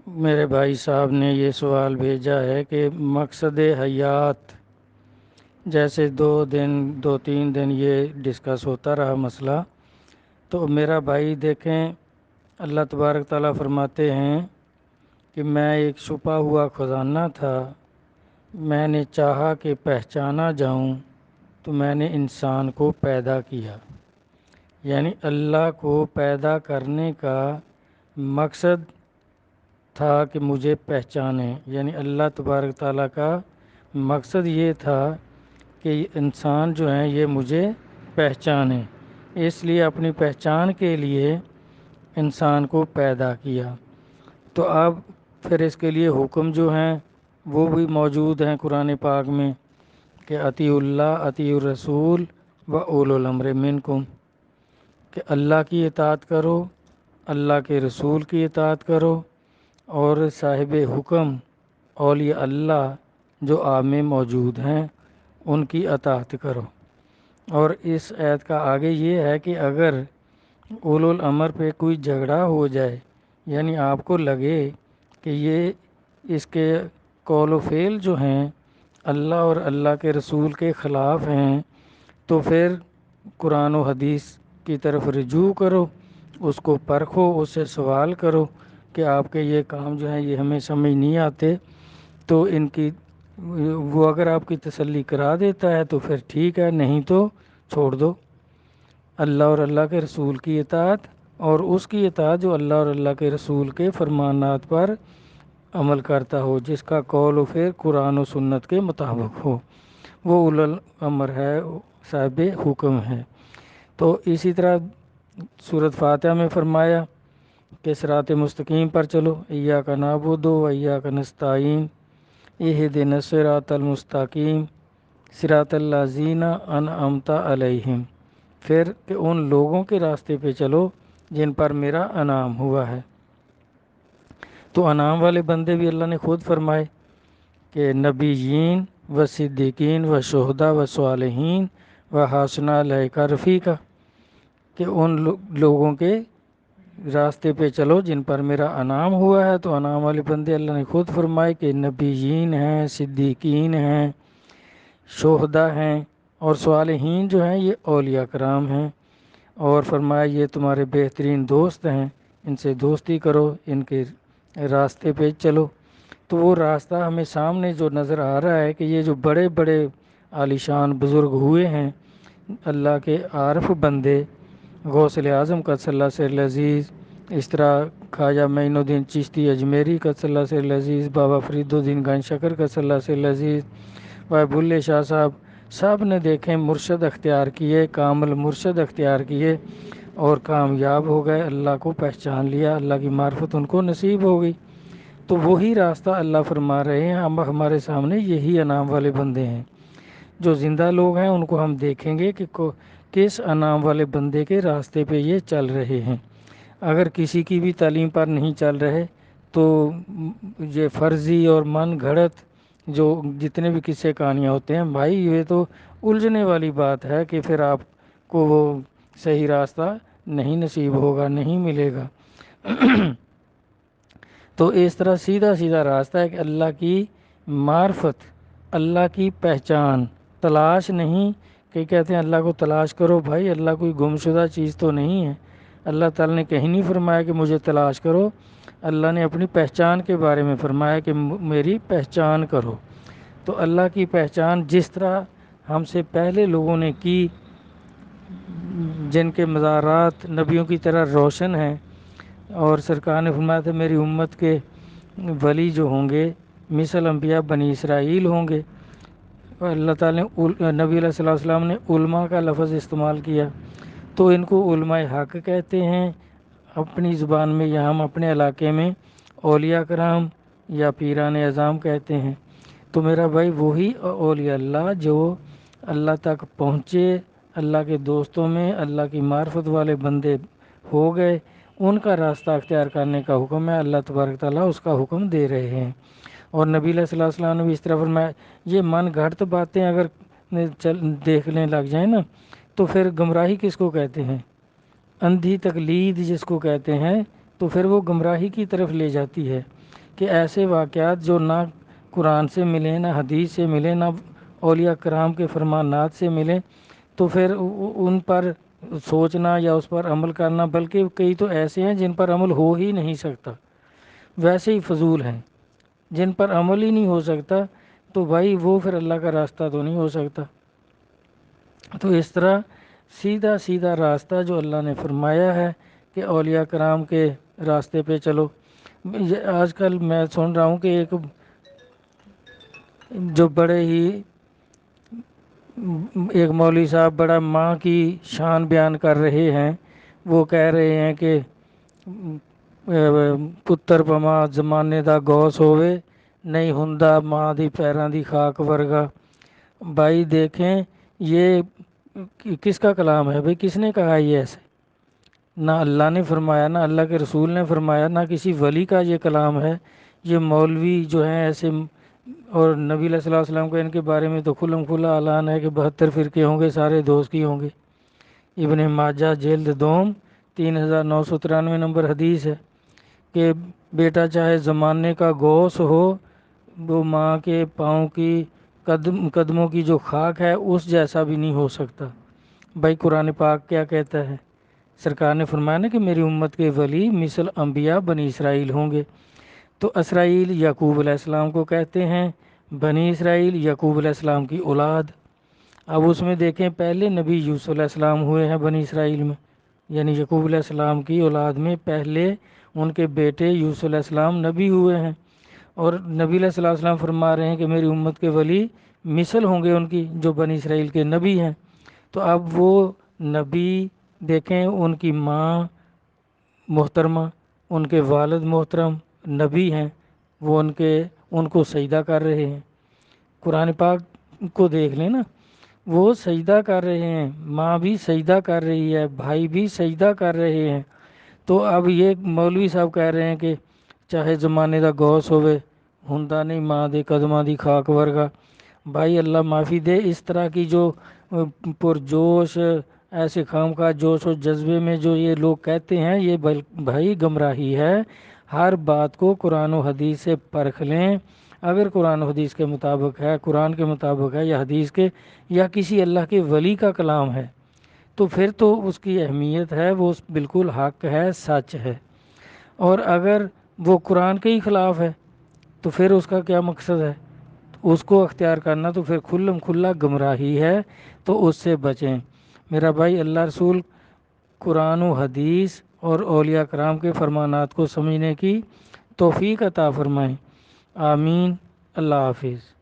میرے بھائی صاحب نے یہ سوال بھیجا ہے کہ مقصد حیات، جیسے 2 3 دن یہ ڈسکس ہوتا رہا مسئلہ، تو میرا بھائی دیکھیں، اللہ تبارک تعالیٰ فرماتے ہیں کہ میں ایک چھپا ہوا خزانہ تھا، میں نے چاہا کہ پہچانا جاؤں تو میں نے انسان کو پیدا کیا۔ یعنی اللہ کو پیدا کرنے کا مقصد تھا کہ مجھے پہچانے، یعنی اللہ تبارک تعالیٰ کا مقصد یہ تھا کہ انسان جو ہیں یہ مجھے پہچانے، اس لیے اپنی پہچان کے لیے انسان کو پیدا کیا۔ تو اب پھر اس کے لیے حکم جو ہیں وہ بھی موجود ہیں قرآن پاک میں کہ اطیعوا اللہ اطیعوا الرسول و اولو الامر منکم، کہ اللہ کی اطاعت کرو، اللہ کے رسول کی اطاعت کرو، اور صاحب حکم اولیاء اللہ جو آپ میں موجود ہیں ان کی اطاعت کرو۔ اور اس آیت کا آگے یہ ہے کہ اگر اولو الامر پہ کوئی جھگڑا ہو جائے، یعنی آپ کو لگے کہ یہ اس کے قول و فعل جو ہیں اللہ اور اللہ کے رسول کے خلاف ہیں، تو پھر قرآن و حدیث کی طرف رجوع کرو، اس کو پرکھو، اس سے سوال کرو کہ آپ کے یہ کام جو ہیں یہ ہمیں سمجھ نہیں آتے، تو ان کی وہ اگر آپ کی تسلی کرا دیتا ہے تو پھر ٹھیک ہے، نہیں تو چھوڑ دو۔ اللہ اور اللہ کے رسول کی اطاعت، اور اس کی اطاعت جو اللہ اور اللہ کے رسول کے فرمانات پر عمل کرتا ہو، جس کا قول و فعل قرآن و سنت کے مطابق ہو، وہ اولو الامر ہے، صاحب حکم ہے۔ تو اسی طرح سورۃ فاتحہ میں فرمایا کہ صراط مستقیم پر چلو، ایاک نعبد و ایاک نستعین اہدنا الصراط المستقیم صراط الذین انعمت علیہم، پھر کہ ان لوگوں کے راستے پہ چلو جن پر میرا انعام ہوا ہے۔ تو انعام والے بندے بھی اللہ نے خود فرمائے کہ نبیین و صدیقین و شہداء و صالحین و حسن اولئک رفیقا، کہ ان لوگوں کے راستے پہ چلو جن پر میرا انعام ہوا ہے۔ تو انعام والے بندے اللہ نے خود فرمائے کہ نبیین ہیں، صدیقین ہیں، شہداء ہیں، اور صالحین جو ہیں یہ اولیاء کرام ہیں، اور فرمایا یہ تمہارے بہترین دوست ہیں، ان سے دوستی کرو، ان کے راستے پہ چلو۔ تو وہ راستہ ہمیں سامنے جو نظر آ رہا ہے کہ یہ جو بڑے بڑے عالیشان بزرگ ہوئے ہیں، اللہ کے عارف بندے، غوث اعظم قدس اللہ سر عزیز، اس طرح خواجہ معین الدین چشتی اجمیری قدس اللہ سر عزیز، بابا فرید الدین گنج شکر قدس اللہ سر عزیز، بھائی بلے شاہ صاحب، سب نے دیکھیں مرشد اختیار کیے، کامل مرشد اختیار کیے اور کامیاب ہو گئے، اللہ کو پہچان لیا، اللہ کی معرفت ان کو نصیب ہو گئی۔ تو وہی راستہ اللہ فرما رہے ہیں، ہم ہمارے سامنے یہی انعام والے بندے ہیں۔ جو زندہ لوگ ہیں ان کو ہم دیکھیں گے کہ کس انعام والے بندے کے راستے پہ یہ چل رہے ہیں۔ اگر کسی کی بھی تعلیم پر نہیں چل رہے تو یہ فرضی اور من گھڑت جو جتنے بھی قصے کہانیاں ہوتے ہیں بھائی، یہ تو الجھنے والی بات ہے کہ پھر آپ کو وہ صحیح راستہ نہیں نصیب ہوگا، نہیں ملے گا۔ تو اس طرح سیدھا سیدھا راستہ ہے کہ اللہ کی معرفت، اللہ کی پہچان، تلاش نہیں کہ کہتے ہیں اللہ کو تلاش کرو، بھائی اللہ کوئی گمشدہ چیز تو نہیں ہے۔ اللہ تعالیٰ نے کہیں نہیں فرمایا کہ مجھے تلاش کرو، اللہ نے اپنی پہچان کے بارے میں فرمایا کہ میری پہچان کرو۔ تو اللہ کی پہچان جس طرح ہم سے پہلے لوگوں نے کی، جن کے مزارات نبیوں کی طرح روشن ہیں، اور سرکار نے فرمایا تھا میری امت کے ولی جو ہوں گے مثل انبیاء بنی اسرائیل ہوں گے۔ اللہ تعالیٰ نے نبی علیہ الصلوۃ والسلام نے علماء کا لفظ استعمال کیا، تو ان کو علماء حق کہتے ہیں اپنی زبان میں، یا ہم اپنے علاقے میں اولیاء کرام یا پیران اعظام کہتے ہیں۔ تو میرا بھائی وہی اولیاء اللہ جو اللہ تک پہنچے، اللہ کے دوستوں میں اللہ کی معرفت والے بندے ہو گئے، ان کا راستہ اختیار کرنے کا حکم ہے، اللہ تبارک تعالیٰ اس کا حکم دے رہے ہیں۔ اور نبی علیہ الصلوۃ والسلام نے بھی اس طرح فرمایا، یہ من گھڑت باتیں اگر دیکھنے لگ جائیں نا تو پھر گمراہی کس کو کہتے ہیں؟ اندھی تقلید جس کو کہتے ہیں، تو پھر وہ گمراہی کی طرف لے جاتی ہے۔ کہ ایسے واقعات جو نہ قرآن سے ملیں، نہ حدیث سے ملیں، نہ اولیاء کرام کے فرمانات سے ملیں، تو پھر ان پر سوچنا یا اس پر عمل کرنا، بلکہ کئی تو ایسے ہیں جن پر عمل ہو ہی نہیں سکتا، ویسے ہی فضول ہیں، جن پر عمل ہی نہیں ہو سکتا، تو بھائی وہ پھر اللہ کا راستہ تو نہیں ہو سکتا۔ تو اس طرح سیدھا سیدھا راستہ جو اللہ نے فرمایا ہے کہ اولیاء کرام کے راستے پہ چلو۔ آج کل میں سن رہا ہوں کہ ایک جو بڑے ہی ایک مولوی صاحب بڑا ماں کی شان بیان کر رہے ہیں، وہ کہہ رہے ہیں کہ پتر پما زمانے دا گوس ہوئے، نہیں ہندا ماں دی پیراں دی خاک ورگا۔ بھائی دیکھیں یہ کس کا کلام ہے؟ بھائی کس نے کہا یہ ایسے؟ نہ اللہ نے فرمایا، نہ اللہ کے رسول نے فرمایا، نہ کسی ولی کا یہ کلام ہے۔ یہ مولوی جو ہیں ایسے، اور نبی صلی اللہ علیہ وسلم کا ان کے بارے میں تو کھلم کھلا اعلان ہے کہ 72 فرقے ہوں گے، سارے دوست کی ہوں گے۔ ابن ماجہ جلد دوم 3993 نمبر حدیث ہے کہ بیٹا چاہے زمانے کا گوس ہو، وہ ماں کے پاؤں کی قدموں کی جو خاک ہے اس جیسا بھی نہیں ہو سکتا۔ بھائی قرآن پاک کیا کہتا ہے؟ سرکار نے فرمایا نا کہ میری امت کے ولی مثل انبیاء بنی اسرائیل ہوں گے۔ تو اسرائیل یعقوب علیہ السلام کو کہتے ہیں، بنی اسرائیل یعقوب علیہ السلام کی اولاد۔ اب اس میں دیکھیں پہلے نبی یوسف علیہ السلام ہوئے ہیں بنی اسرائیل میں، یعنی یعقوب علیہ السلام کی اولاد میں پہلے ان کے بیٹے یوسف علیہ السلام نبی ہوئے ہیں، اور نبی علیہ السلام فرما رہے ہیں کہ میری امت کے ولی مثل ہوں گے ان کی جو بنی اسرائیل کے نبی ہیں۔ تو اب وہ نبی دیکھیں، ان کی ماں محترمہ، ان کے والد محترم نبی ہیں، وہ ان کو سجدہ کر رہے ہیں۔ قرآن پاک کو دیکھ لیں نا، وہ سجدہ کر رہے ہیں، ماں بھی سجدہ کر رہی ہے، بھائی بھی سجدہ کر رہے ہیں۔ تو اب یہ مولوی صاحب کہہ رہے ہیں کہ چاہے زمانے دا گوس ہوئے، ہندا نہیں ماں دے قدماں دی خاک ورگا۔ بھائی اللہ معافی دے، اس طرح کی جو پرجوش ایسے خواہ جوش و جذبے میں جو یہ لوگ کہتے ہیں، یہ بھائی گمراہی ہے۔ ہر بات کو قرآن و حدیث سے پرکھ لیں، اگر قرآن و حدیث کے مطابق ہے، قرآن کے مطابق ہے، یا حدیث کے یا کسی اللہ کے ولی کا کلام ہے، تو پھر تو اس کی اہمیت ہے، وہ بالکل حق ہے، سچ ہے۔ اور اگر وہ قرآن کے ہی خلاف ہے تو پھر اس کا کیا مقصد ہے؟ اس کو اختیار کرنا تو پھر کھلم کھلا گمراہی ہے، تو اس سے بچیں۔ میرا بھائی اللہ رسول، قرآن و حدیث اور اولیاء کرام کے فرمانات کو سمجھنے کی توفیق عطا فرمائیں۔ آمین۔ اللہ حافظ۔